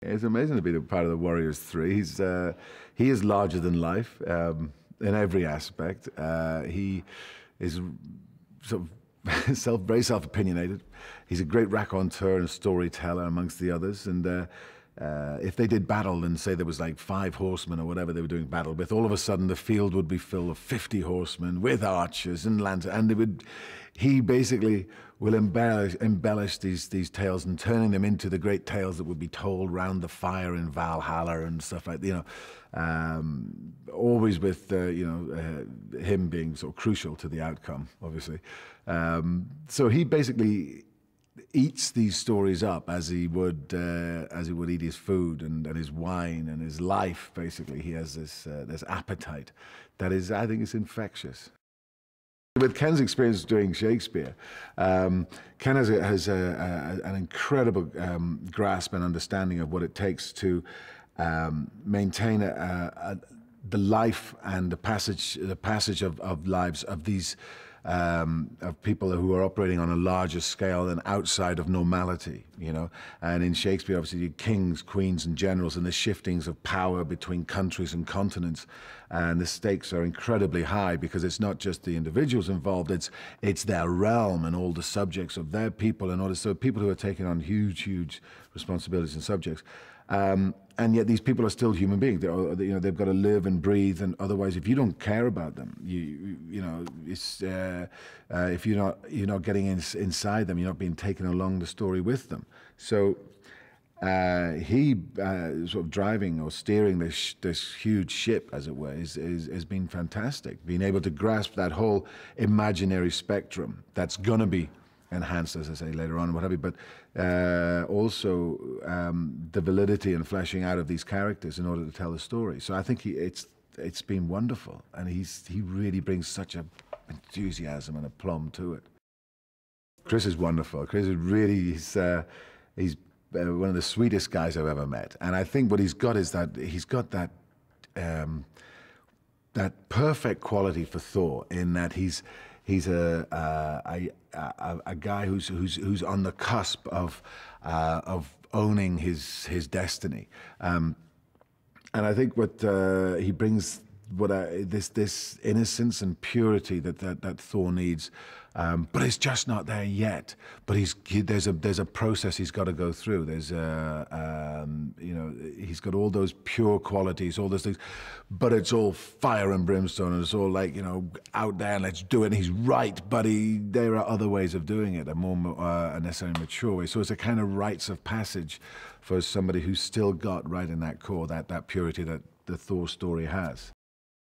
It's amazing to be a part of the Warriors 3. He is larger than life in every aspect. He is sort of very self-opinionated. He's a great raconteur and storyteller amongst the others. And if they did battle and say there was like 5 horsemen or whatever they were doing battle with, all of a sudden the field would be full of 50 horsemen with archers and lances, and he basically will embellish these tales and turning them into the great tales that would be told round the fire in Valhalla and stuff like, always with him being sort of crucial to the outcome, obviously. So he basically eats these stories up as he would eat his food and his wine and his life. Basically, he has this appetite that is, I think, is infectious. With Ken's experience doing Shakespeare, Ken has an incredible grasp and understanding of what it takes to maintain the life and the passage of lives of these of people who are operating on a larger scale than outside of normality, And in Shakespeare, obviously, you kings, queens, and generals, and the shiftings of power between countries and continents, and the stakes are incredibly high because it's not just the individuals involved; it's their realm and all the subjects of their people, and all this. So people who are taking on huge responsibilities and subjects. And yet these people are still human beings. They've got to live and breathe, and otherwise, if you don't care about them, if you're not getting inside them, you're not being taken along the story with them. So he sort of driving or steering this huge ship, as it were, has been fantastic. Being able to grasp that whole imaginary spectrum that's going to be enhanced, as I say, later on, what have you, but also the validity and fleshing out of these characters in order to tell the story. So I think it's been wonderful, and he really brings such a enthusiasm and a plum to it. Chris is wonderful. Chris is really, he's one of the sweetest guys I've ever met, and I think what he's got is that he's got that that perfect quality for Thor, in that he's a guy who's on the cusp of owning his destiny, and I think what he brings, this innocence and purity that Thor needs, but it's just not there yet. But there's a process he's got to go through. There's he's got all those pure qualities, all those things, but it's all fire and brimstone, and it's all like, out there and let's do it. And he's right, but there are other ways of doing it, a more necessarily mature way. So it's a kind of rites of passage for somebody who's still got right in that core that purity that the Thor story has.